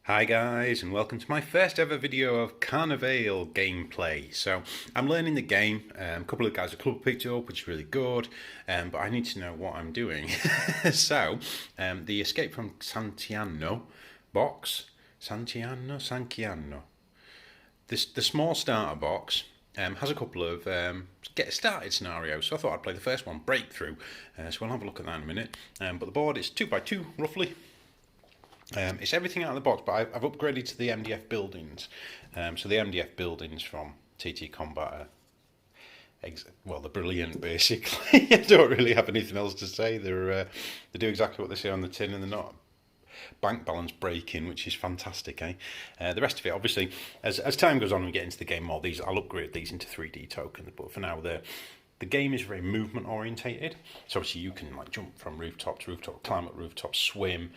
Hi guys, and welcome to my first ever video of Carnevale gameplay. So I'm learning the game. A couple of guys at club picked it up, which is really good, but I need to know what I'm doing. So the Escape from Canciano box, Canciano. The small starter box has a couple of get started scenarios. So I thought I'd play the first one, Breakthrough. So we'll have a look at that in a minute. But the board is 2x2 roughly. It's everything out of the box, but I've upgraded to the MDF buildings. So the MDF buildings from TTCombat are they're brilliant, basically. I don't really have anything else to say. They do exactly what they say on the tin, and they're not bank balance breaking, which is fantastic, eh? The rest of it, obviously, as time goes on and we get into the game more, I'll upgrade these into 3D tokens, but for now the game is very movement orientated. So obviously you can like jump from rooftop to rooftop, climb up rooftop, swim,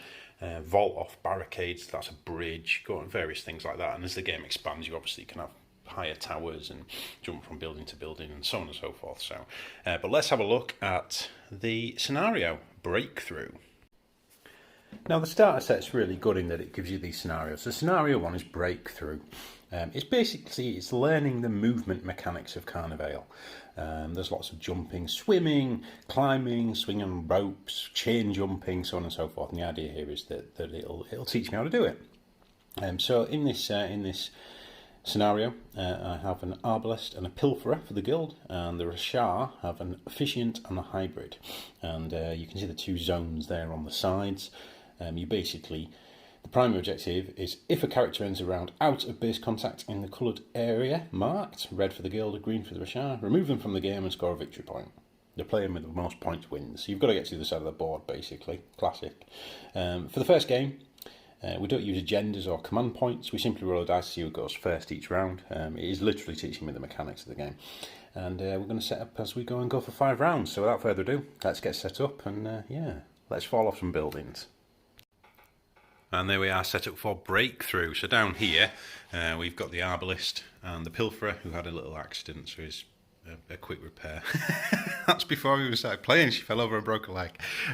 vault off barricades, that's a bridge, go on various things like that. And as the game expands, you obviously can have higher towers and jump from building to building and so on and so forth. So, but let's have a look at the scenario, Breakthrough. Now the starter set's really good in that it gives you these scenarios. So scenario one is Breakthrough. It's learning the movement mechanics of Carnevale. There's lots of jumping, swimming, climbing, swinging on ropes, chain jumping, so on and so forth. And the idea here is that it'll teach me how to do it. So in this scenario, I have an arbalest and a pilferer for the guild, and the Rashar have an efficient and a hybrid. And you can see the two zones there on the sides. The primary objective is if a character ends a round out of base contact in the coloured area marked, red for the guild, green for the Rashar, remove them from the game and score a victory point. The player with the most points wins. So you've got to get to the other side of the board, basically. Classic. For the first game, we don't use agendas or command points. We simply roll a dice to see who goes first each round. It is literally teaching me the mechanics of the game. And we're going to set up as we go for 5 rounds. So without further ado, let's get set up and let's fall off some buildings. And there we are, set up for Breakthrough. So down here, we've got the arbalest and the pilferer who had a little accident, so he's a quick repair. That's before we even started playing. She fell over and broke a leg.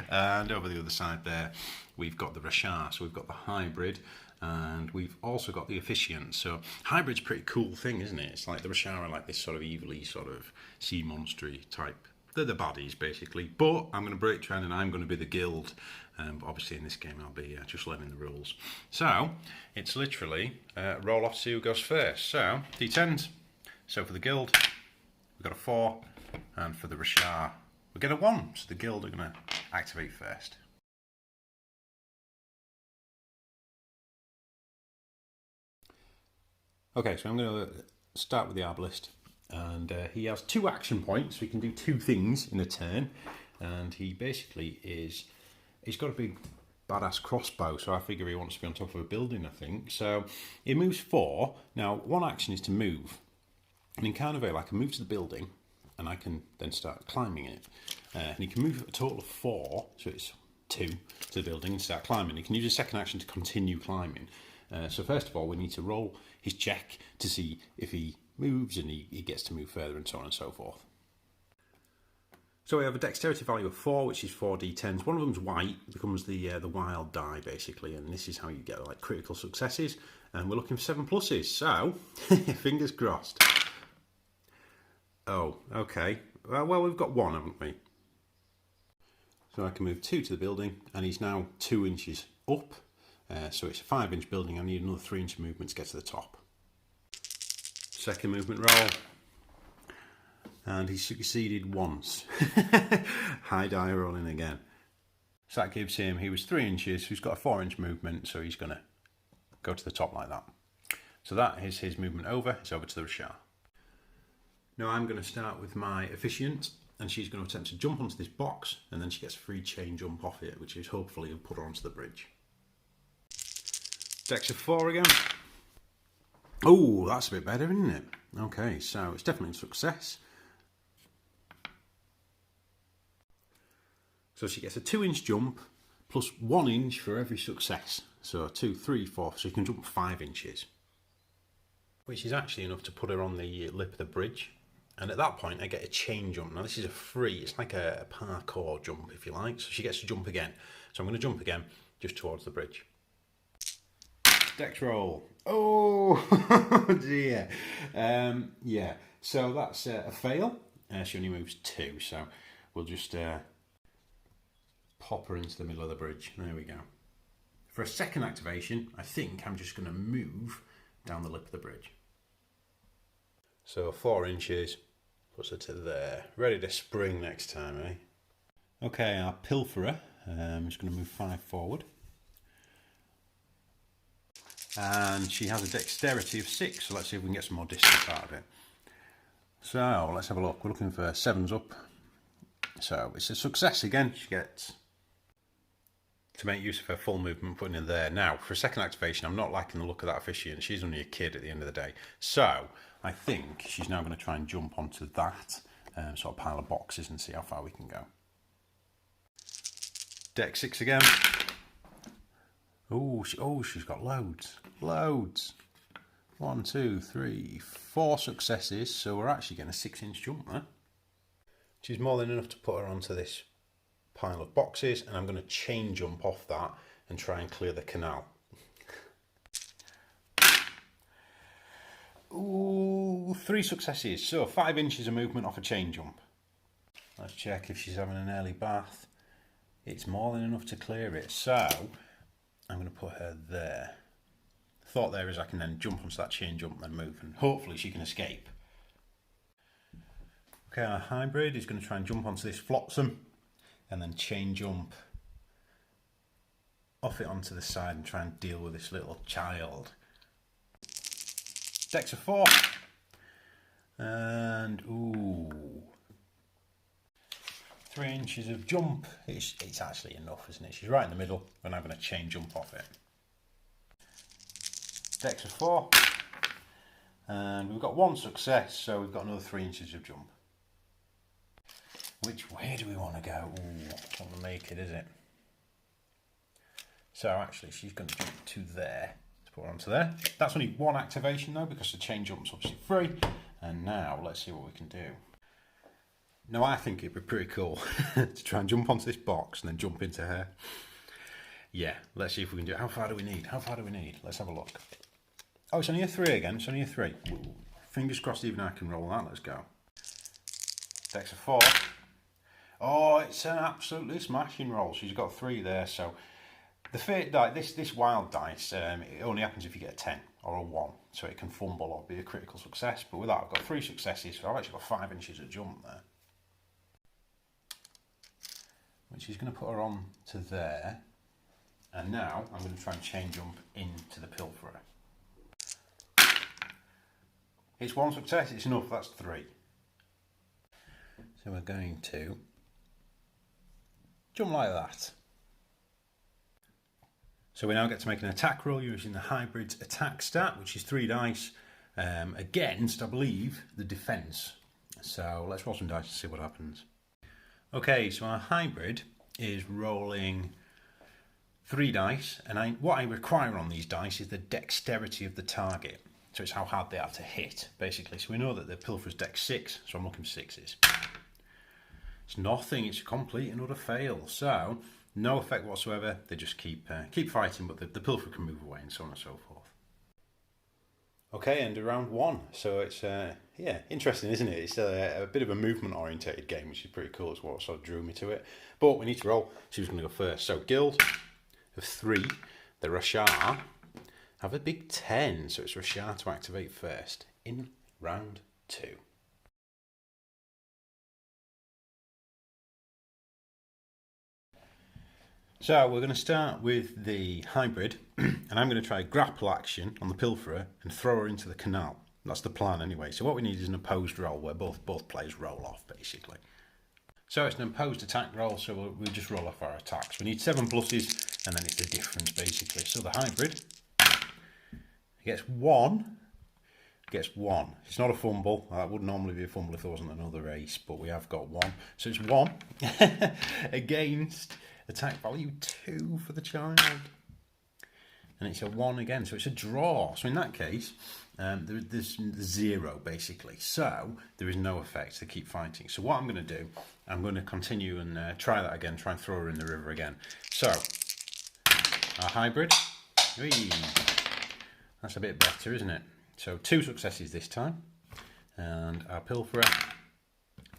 And over the other side there, we've got the Rashar. So we've got the hybrid, and we've also got the efficient. So hybrid's a pretty cool thing, isn't it? It's like the Rashar are like this sort of evilly sort of sea monstery type. They're the baddies, basically. But I'm going to break trend and I'm going to be the guild. But obviously in this game I'll be just learning the rules. So it's literally roll off to see who goes first. So D10s. So for the guild, we've got a 4. And for the Rashar, we get a 1. So the guild are going to activate first. Okay, so I'm going to start with the arbalest. And he has 2 action points, so he can do 2 things in a turn. And he basically he's got a big badass crossbow, so I figure he wants to be on top of a building, I think. So he moves 4. Now, one action is to move. And in Carnevale, I can move to the building, and I can then start climbing it. And he can move a total of 4, so it's 2 to the building and start climbing. He can use a second action to continue climbing. So first of all, we need to roll his check to see if he moves and he gets to move further and so on and so forth. So we have a dexterity value of 4, which is 4d10s. One of them's white, it becomes the wild die basically, and this is how you get like critical successes. And we're looking for 7 pluses, so fingers crossed. Oh, okay. Well, we've got 1, haven't we? So I can move 2 to the building, and he's now 2 inches up. So it's a 5-inch building. I need another 3-inch movement to get to the top. Second movement roll. And he succeeded once. High die rolling again. So that gives him, he was 3 inches, so he's got a 4-inch movement, so he's going to go to the top like that. So that is his movement over. It's over to the Rashar. Now I'm going to start with my efficient, and she's going to attempt to jump onto this box, and then she gets a free chain jump off it, which is hopefully will put her onto the bridge. Dex of 4 again. Oh, that's a bit better, isn't it? Okay, so it's definitely a success. So she gets a 2-inch jump plus 1 inch for every success. So 2, 3, 4, so you can jump 5 inches. Which is actually enough to put her on the lip of the bridge. And at that point I get a chain jump. Now this is a free, it's like a parkour jump if you like. So she gets to jump again. So I'm going to jump again just towards the bridge. Dex roll. Oh dear. Yeah, so that's a fail. She only moves 2, so we'll just pop her into the middle of the bridge. There we go. For a second activation, I think I'm just going to move down the lip of the bridge. So 4 inches, puts her to there. Ready to spring next time, eh? Okay, our pilferer is going to move 5 forward. And she has a dexterity of 6, so let's see if we can get some more distance out of it. So let's have a look. We're looking for 7s up. So it's a success again. She gets to make use of her full movement, putting her there. Now, for a second activation, I'm not liking the look of that officiant. She's only a kid at the end of the day. So I think she's now going to try and jump onto that sort of pile of boxes and see how far we can go. Dex 6 again. Oh, she's got loads. 1, 2, 3, 4 successes. So we're actually getting a 6-inch jump there. She's more than enough to put her onto this pile of boxes, and I'm going to chain jump off that and try and clear the canal. Ooh, 3 successes. So 5 inches of movement off a chain jump. Let's check if she's having an early bath. It's more than enough to clear it. So I'm going to put her there. The thought there is I can then jump onto that chain jump and then move, and hopefully she can escape. Okay, our hybrid is going to try and jump onto this flotsam and then chain jump off it onto the side and try and deal with this little child. Dex of 4. And, ooh. 3 inches of jump. It's actually enough, isn't it? She's right in the middle, and I'm going to chain jump off it. Dex of 4. And we've got 1 success, so we've got another 3 inches of jump. Which way do we want to go? Ooh, not going to make it, is it? So actually, she's going to jump to there. Let's put her onto there. That's only 1 activation though, because the chain jump's obviously free. And now let's see what we can do. Now I think it'd be pretty cool to try and jump onto this box and then jump into her. Yeah, let's see if we can do it. How far do we need? Let's have a look. Oh, it's only a 3 again. It's only a 3. Ooh, fingers crossed even I can roll that. Let's go. Dex of 4. Oh, it's an absolutely smashing roll. She's got 3 there. So the fate die, this wild dice, it only happens if you get a 10 or a 1. So it can fumble or be a critical success. But with that, I've got 3 successes. So I've actually got 5 inches of jump there. Which is going to put her on to there. And now I'm going to try and chain jump into the pilferer. It's 1 success. It's enough. That's 3. So we're going to jump like that. So we now get to make an attack roll using the hybrid's attack stat, which is 3 dice, against, I believe, the defence. So let's roll some dice to see what happens. Okay, so our hybrid is rolling 3 dice, and what I require on these dice is the dexterity of the target. So it's how hard they are to hit, basically. So we know that the pilferer's dex 6, so I'm looking for 6s. It's nothing, it's a complete and utter fail. So, no effect whatsoever, they just keep fighting, but the pilferer can move away and so on and so forth. Okay, and round 1. So it's, yeah, interesting, isn't it? It's a bit of a movement-orientated game, which is pretty cool. It's what sort of drew me to it. But we need to roll. She was going to go first. So, guild of 3, the Rashar, have a big 10. So it's Rashar to activate first in round 2. So we're going to start with the hybrid, and I'm going to try a grapple action on the pilferer and throw her into the canal. That's the plan anyway. So what we need is an opposed roll where both players roll off, basically. So it's an opposed attack roll, so we'll just roll off our attacks. We need 7 pluses, and then it's the difference, basically. So the hybrid gets 1. It's not a fumble. That would normally be a fumble if there wasn't another ace, but we have got 1. So it's 1 against attack value 2 for the child. And it's a 1 again, so it's a draw. So in that case, there's 0 basically. So there is no effect to keep fighting. So what I'm going to do, I'm going to continue and try that again, try and throw her in the river again. So, our hybrid, That's a bit better, isn't it? So 2 successes this time. And our pilferer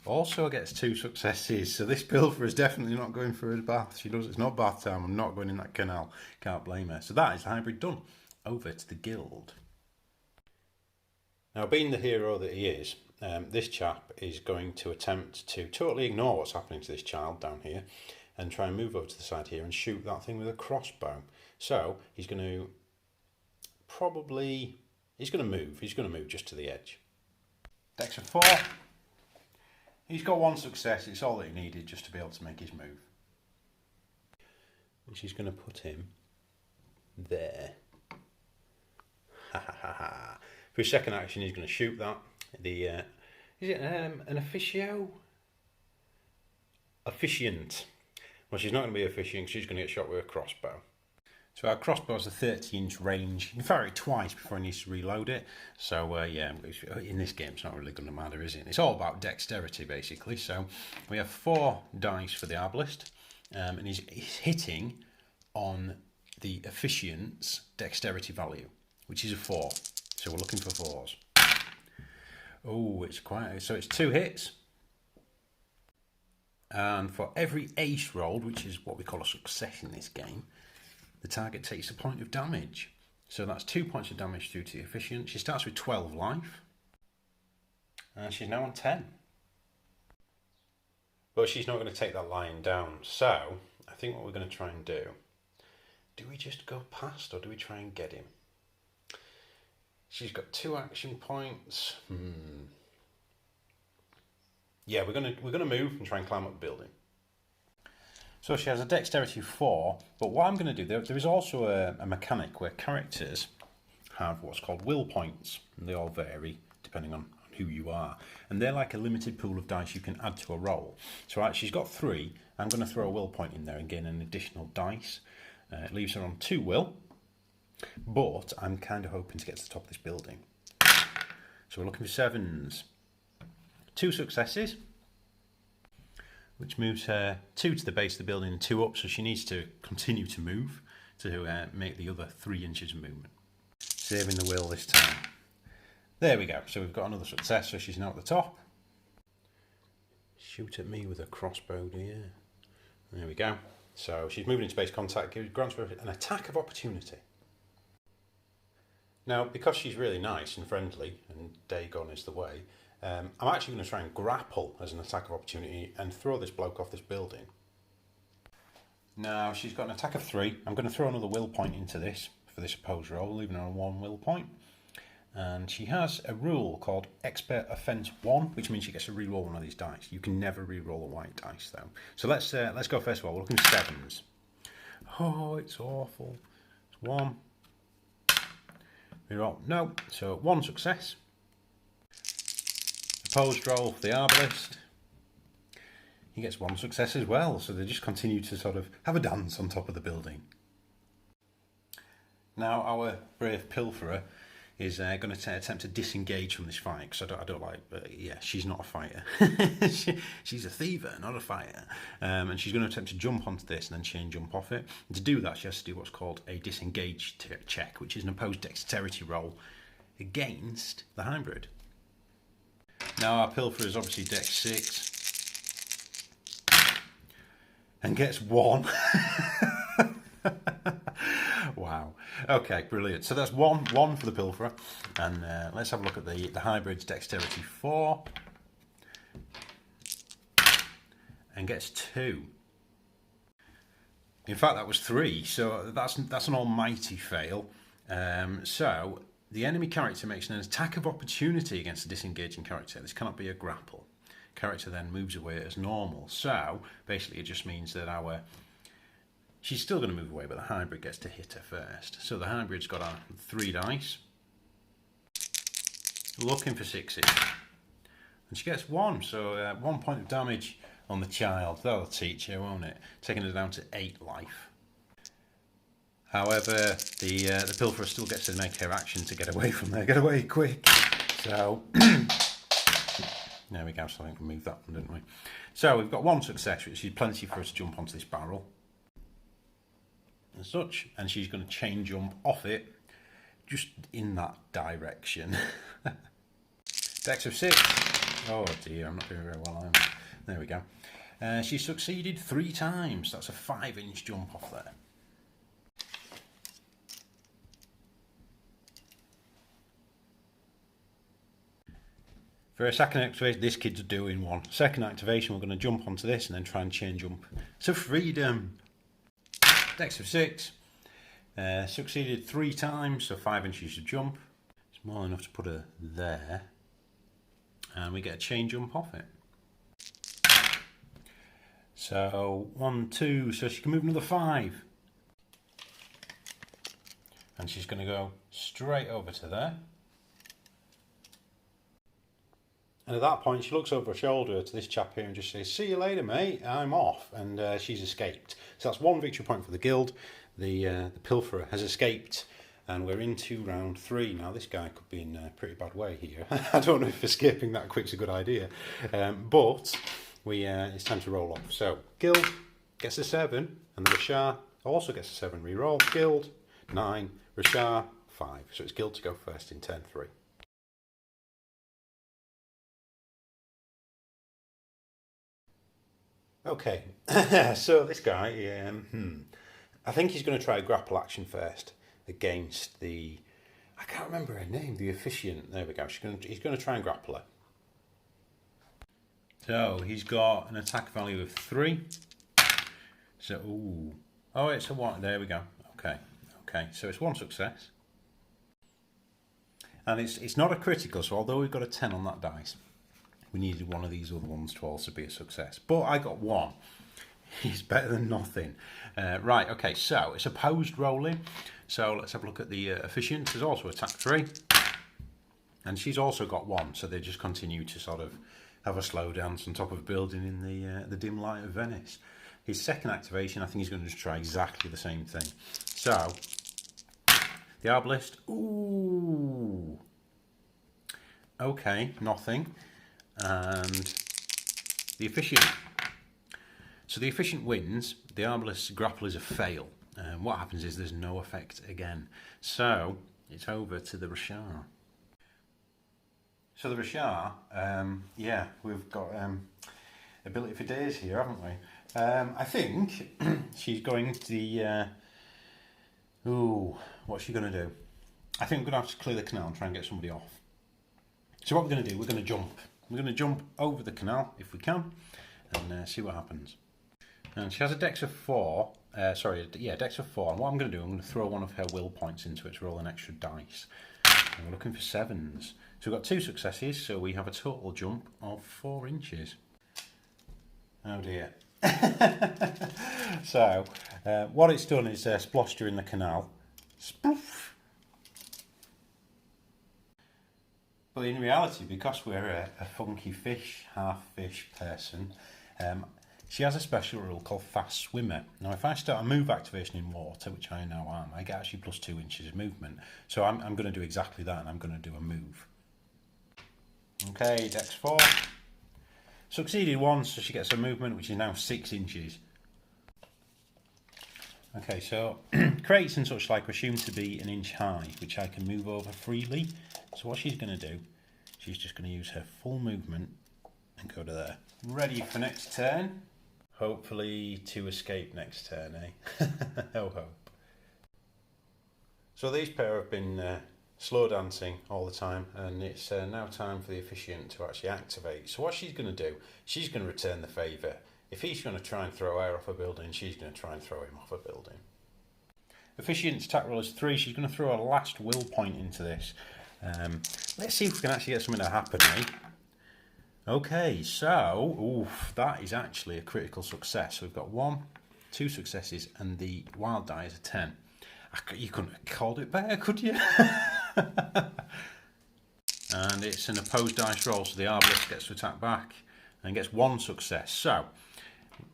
also gets 2 successes. So this pilferer is definitely not going for a bath. She knows it's not bath time. I'm not going in that canal. Can't blame her. So that is the hybrid done. Over to the guild. Now, being the hero that he is, this chap is going to attempt to totally ignore what's happening to this child down here and try and move over to the side here and shoot that thing with a crossbow. So he's going to he's going to move just to the edge. Dex of 4. He's got 1 success. It's all that he needed just to be able to make his move. And she's going to put him there. Ha ha ha ha. For his second action, he's going to shoot that. Is it an officio? Officiant. Well, she's not going to be officiant. She's going to get shot with a crossbow. So our crossbow has a 30-inch range. You can fire it twice before he needs to reload it. So yeah, in this game, it's not really going to matter, is it? It's all about dexterity, basically. So we have 4 dice for the arbalist, and he's hitting on the officiant's dexterity value, which is a 4. So we're looking for 4s. Oh, so it's 2 hits. And for every ace rolled, which is what we call a success in this game, the target takes a point of damage. So that's 2 points of damage due to the efficient. She starts with 12 life. And she's now on 10. But she's not going to take that lion down. So I think what we're going to try and do we just go past or do we try and get him? She's got 2 action points. Yeah, we're gonna move and try and climb up the building. So she has a dexterity 4, but what I'm going to do, there is also a mechanic where characters have what's called will points, and they all vary depending on who you are, and they're like a limited pool of dice you can add to a roll. So she's got 3. I'm going to throw a will point in there and gain an additional dice. It leaves her on 2 will, but I'm kind of hoping to get to the top of this building. So we're looking for 7s. 2 successes, which moves her 2 to the base of the building and 2 up, so she needs to continue to move to make the other 3 inches of movement. Saving the will this time. There we go, so we've got another success, so she's now at the top. Shoot at me with a crossbow, dear. There we go. So she's moving into base contact, grants her an attack of opportunity. Now, because she's really nice and friendly, and Dagon is the way, I'm actually going to try and grapple as an attack of opportunity and throw this bloke off this building. Now, she's got an attack of 3. I'm going to throw another will point into this for this opposed roll, leaving her on 1 will point. And she has a rule called Expert Offence 1, which means she gets to reroll one of these dice. You can never reroll a white dice, though. So let's go first of all. We're looking for 7s. Oh, it's awful. It's 1. Reroll. No. So 1 success. Opposed roll for the arbalist. He gets 1 success as well, so they just continue to sort of have a dance on top of the building. Now our brave pilferer is going to attempt to disengage from this fight, because I don't like, yeah, she's not a fighter. She's a thiever, not a fighter. And she's going to attempt to jump onto this and then chain jump off it. And to do that, she has to do what's called a disengage check, which is an opposed dexterity roll against the hybrid. Now our pilferer is obviously dex 6 and gets 1. Wow. Okay, brilliant. So that's one for the pilferer, and let's have a look at the hybrid's dexterity 4 and gets 2. In fact, that was 3, so that's an almighty fail. So the enemy character makes an attack of opportunity against a disengaging character. This cannot be a grapple. Character then moves away as normal. So basically, it just means that she's still going to move away, but the hybrid gets to hit her first. So the hybrid's got 3 dice, looking for 6s, and she gets 1. So 1 point of damage on the child. That'll teach her, won't it? Taking her down to 8 life. However, the pilferer still gets to make her action to get away from there. Get away quick. So there we go. So I think we moved that one, didn't we? So we've got 1 success, which is plenty for us to jump onto this barrel and such, and she's going to chain jump off it just in that direction. Dex of 6. Oh dear, I'm not doing very well, am I? There we go. She succeeded 3 times. That's a 5-inch jump off there. For a second activation, this kid's doing one. Second activation, we're going to jump onto this and then try and chain jump. So freedom. Dex of 6. Succeeded 3 times, so 5 inches of jump. It's more than enough to put her there. And we get a chain jump off it. So 1, 2, so she can move another 5. And she's going to go straight over to there. And at that point, she looks over her shoulder to this chap here and just says, "See you later, mate, I'm off." And she's escaped. So that's 1 victory point for the guild. The pilferer has escaped. And we're into round 3. Now, this guy could be in a pretty bad way here. I don't know if escaping that quick's a good idea. But it's time to roll off. So, guild gets a 7. And the Rashar also gets a 7. Reroll. Guild, 9. Rashar, 5. So it's guild to go first in turn 3. Okay, so this guy, I think he's going to try a grapple action first against the, I can't remember her name, the officiant. There we go. He's going to try and grapple her. So he's got an attack value of 3. So, oh, it's a 1. There we go. Okay, so it's 1 success. And it's not a critical, so although we've got a 10 on that dice, we needed one of these other ones to also be a success. But I got 1. He's better than nothing. Right, okay, so it's opposed rolling. So let's have a look at the efficient. There's also attack 3. And she's also got 1. So they just continue to sort of have a slow dance on top of a building in the dim light of Venice. His second activation, I think he's going to just try exactly the same thing. So, the Arbalist. Ooh. Okay, nothing. And the efficient. So the efficient wins. The Arbalist grapple is a fail. What happens is there's no effect again. So it's over to the Rashar. So the Rashar, yeah, we've got ability for days here, haven't we? I think she's going to the. What's she going to do? I think we're going to have to clear the canal and try and get somebody off. So what we're going to do, we're going to jump. We're going to jump over the canal if we can and see what happens. And she has a dex of 4. Dex of 4. And what I'm going to do, I'm going to throw one of her will points into it to roll an extra dice. And we're looking for 7s. So we've got 2 successes, so we have a total jump of 4 inches. Oh dear. So, what it's done is sploshed her in the canal. Sploof. But in reality, because we're a funky fish, half fish person, she has a special rule called Fast Swimmer. Now, if I start a move activation in water, which I now am, I get actually plus 2 inches of movement. So I'm going to do exactly that, and I'm going to do a move. Okay, Dex 4. Succeeded once, so she gets a movement, which is now 6 inches. Okay, so crates and such like are assumed to be 1 inch high, which I can move over freely. So what she's going to do, she's just going to use her full movement and go to there. Ready for next turn. Hopefully to escape next turn, eh? No hope. So these pair have been slow dancing all the time, and it's now time for the officiant to actually activate. So what she's going to do, she's going to return the favour. If he's going to try and throw her off a building, she's going to try and throw him off a building. Officiant's attack roll is 3. She's going to throw a last will point into this. Let's see if we can actually get something to happen, eh? Okay, so that is actually a critical success. So we've got 1, 2 successes, and the wild die is a 10. You couldn't have called it better, could you? And it's an opposed dice roll, so the Arbalist gets to attack back and gets 1 success. So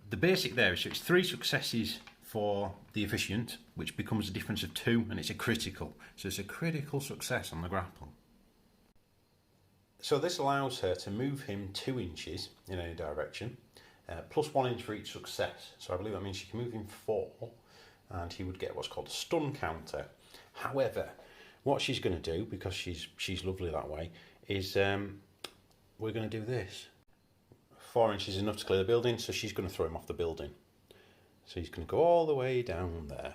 the basic there is, so it's 3 successes for the efficient, which becomes a difference of 2, and it's a critical. So it's a critical success on the grapple. So this allows her to move him 2 inches in any direction, plus 1 inch for each success. So I believe that means she can move him 4, and he would get what's called a stun counter. However, what she's going to do, because she's lovely that way, is we're going to do this. 4 inches is enough to clear the building, so she's going to throw him off the building. So he's going to go all the way down there.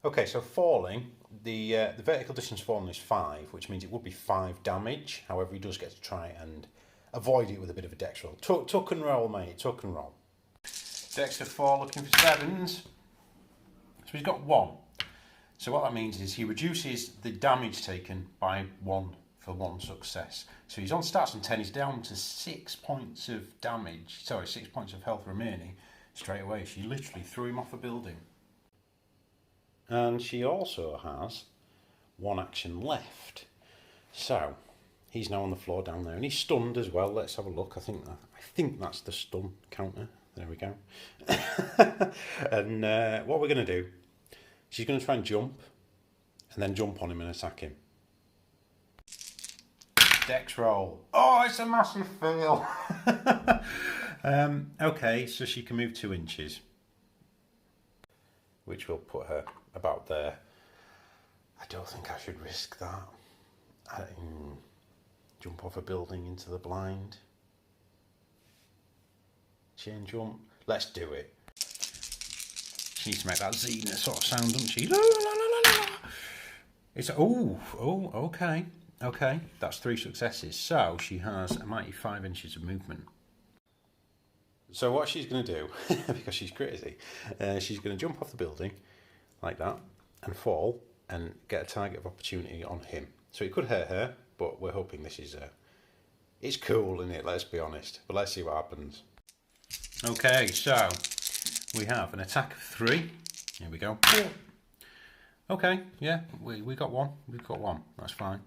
Okay, so falling, the vertical distance fallen is 5, which means it would be 5 damage. However, he does get to try and avoid it with a bit of a dex roll. Tuck and roll, mate, tuck and roll. Dex of 4, looking for 7s. So he's got 1. So what that means is he reduces the damage taken by 1 for 1 success. So he's on stats on 10, he's down to 6 points of damage, 6 points of health remaining straight away. She literally threw him off a building. And she also has 1 action left. So he's now on the floor down there, and he's stunned as well. Let's have a look. I think that's the stun counter. There we go. And what we're going to do, she's going to try and jump, and then jump on him and attack him. Dex roll. Oh, it's a massive fail. Okay, so she can move 2 inches, which will put her about there. I don't think I should risk that. Jump off a building into the blind. Chain jump. Let's do it. She needs to make that Xena sort of sound, doesn't she? La, la, la, la, la. It's okay. Okay, that's 3 successes. So she has a mighty 5 inches of movement. So what she's going to do, because she's crazy, she's going to jump off the building like that and fall and get a target of opportunity on him. So it could hurt her, but we're hoping this is it's cool, isn't it? Let's be honest. But let's see what happens. Okay, so we have an attack of 3. Here we go. Okay, yeah, we got 1. We've got 1. That's fine.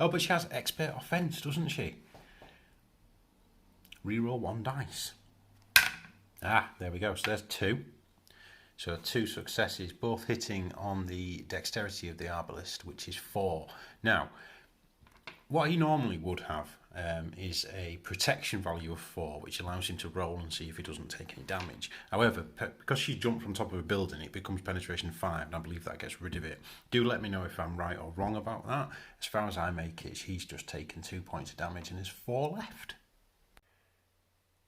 Oh, but she has expert offense, doesn't she? Reroll 1 dice. Ah, there we go. So there's 2. So 2 successes, both hitting on the dexterity of the arbalist, which is 4. Now, what he normally would have is a protection value of 4, which allows him to roll and see if he doesn't take any damage. However, because she jumped from top of a building, it becomes penetration 5, and I believe that gets rid of it. Do let me know if I'm right or wrong about that. As far as I make it, he's just taken 2 points of damage and there's 4 left.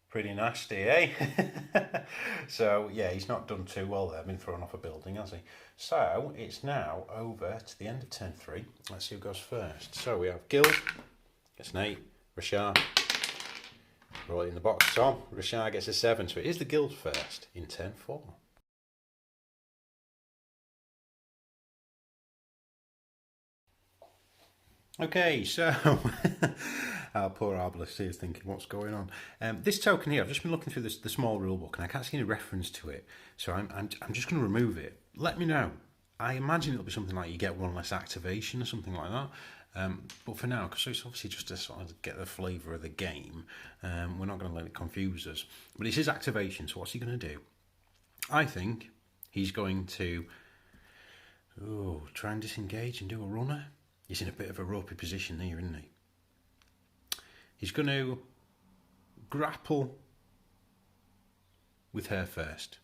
Pretty nasty, eh? So, yeah, he's not done too well there. Been thrown off a building, has he? So, it's now over to the end of turn 3. Let's see who goes first. So, we have Gil, gets an 8, Rashard, roll it in the box, Tom. Rashard gets a 7, so it is the Guild first in turn 4. Okay, so our poor arbalist here is thinking, what's going on? This token here, I've just been looking through the small rule book and I can't see any reference to it, so I'm just going to remove it. Let me know. I imagine it'll be something like you get 1 less activation or something like that. But for now, because it's obviously just to sort of get the flavour of the game, we're not going to let it confuse us. But it's his activation, so what's he going to do? I think he's going to try and disengage and do a runner. He's in a bit of a ropey position here, isn't he? He's going to grapple with her first.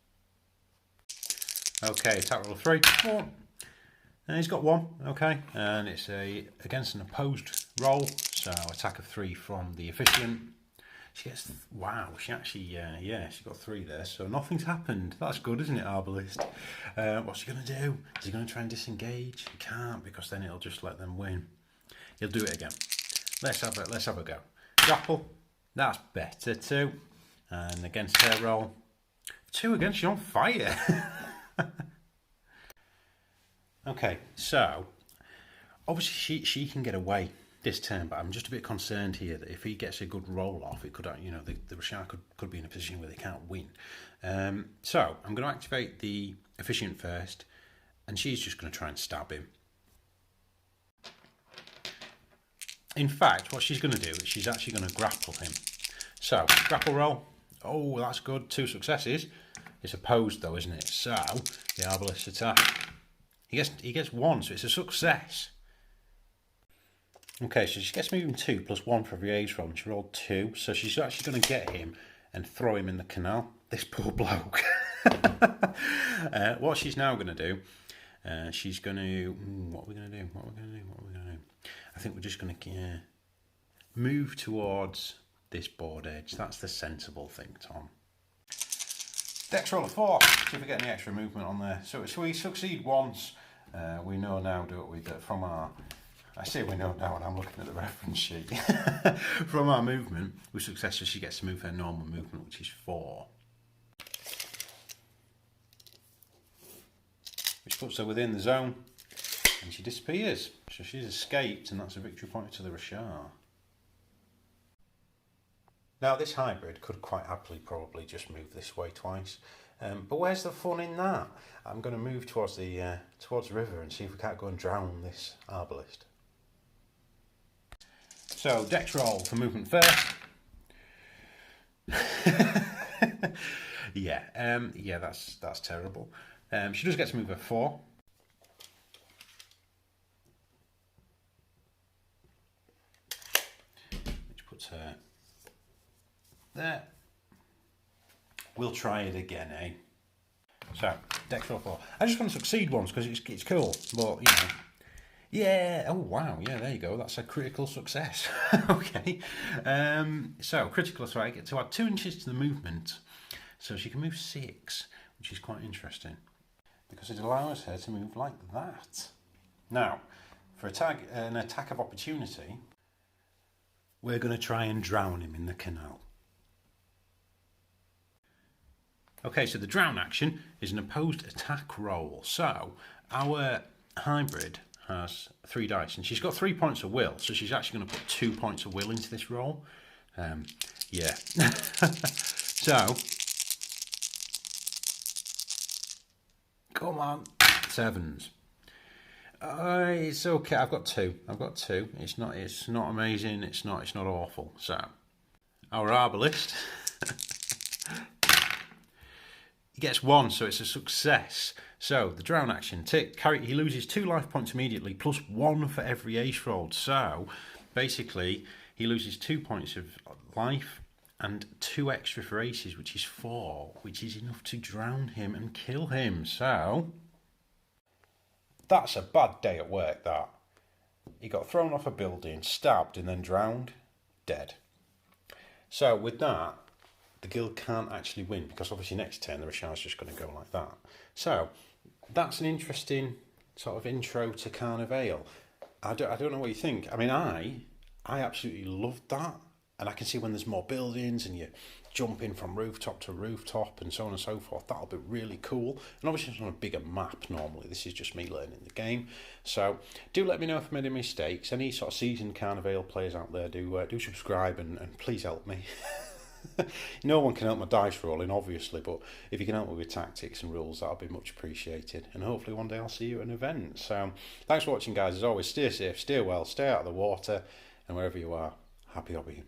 Okay, attack roll of 3. 1. And he's got 1, okay. And it's against an opposed roll. So attack of 3 from the efficient. She gets, wow, she actually, she got 3 there. So nothing's happened. That's good, isn't it, arbalist? What's he going to do? Is he going to try and disengage? He can't, because then it'll just let them win. He'll do it again. Let's have a go. Grapple. That's better too. And against her roll. 2 again, she's on fire. Okay, so obviously she can get away this turn, but I'm just a bit concerned here that if he gets a good roll off, it could, the Rashard could be in a position where they can't win. So I'm going to activate the efficient first, and she's just going to try and stab him. In fact, what she's going to do is she's actually going to grapple him. So grapple roll. Oh, that's good. 2 successes. It's opposed though, isn't it? So the arbalist attack. He gets 1, so it's a success. Okay, so she gets moving 2 plus 1 for every age roll, and she rolled 2, so she's actually going to get him and throw him in the canal. This poor bloke. What she's now going to do, She's going to... what are we going to do? I think we're just going to move towards this board edge. That's the sensible thing, Tom. Dex roll of 4. See if we get any extra movement on there. So we succeed once. We know now, don't we, that from our... I say we know now, and I'm looking at the reference sheet. From our movement, with success, she gets to move her normal movement, which is 4. Which puts her within the zone, and she disappears. So she's escaped, and that's a victory point to the Rashar. Now this hybrid could quite happily probably just move this way twice, but where's the fun in that? I'm going to move towards the river and see if we can't go and drown this arbalist. So dex roll for movement first. Yeah, that's terrible. She does get to move her 4. Which puts her there. We'll try it again, eh? So, dex roll 4. I just want to succeed once because it's cool, but you know. Yeah, oh wow, yeah, there you go. That's a critical success. Okay. So, critical, so I get to add 2 inches to the movement. So she can move 6, which is quite interesting because it allows her to move like that. Now, for an attack of opportunity, we're going to try and drown him in the canal. Okay, so the drown action is an opposed attack roll. So our hybrid has 3 dice, and she's got 3 points of will, so she's actually going to put 2 points of will into this roll. Yeah. So, come on, 7s. It's okay. I've got 2. It's not amazing. It's not awful. So, our arbalist. He gets 1, so it's a success. So the drown action, he loses 2 life points immediately, plus 1 for every ace rolled. So basically, he loses 2 points of life and 2 extra for aces, which is 4, which is enough to drown him and kill him. So that's a bad day at work, that. He got thrown off a building, stabbed, and then drowned, dead. So with that, the guild can't actually win because obviously next turn the Rashar's just going to go like that. So that's an interesting sort of intro to Carnevale. I don't know what you think. I mean, I absolutely loved that, and I can see when there's more buildings and you jumping from rooftop to rooftop and so on and so forth. That'll be really cool. And obviously it's on a bigger map normally. This is just me learning the game. So do let me know if I made any mistakes. Any sort of seasoned Carnevale players out there, do subscribe and please help me. No one can help my dice rolling, obviously, but if you can help me with tactics and rules, that'll be much appreciated. And hopefully one day I'll see you at an event. So thanks for watching, guys. As always, stay safe, stay well, stay out of the water, and wherever you are, happy hobbying.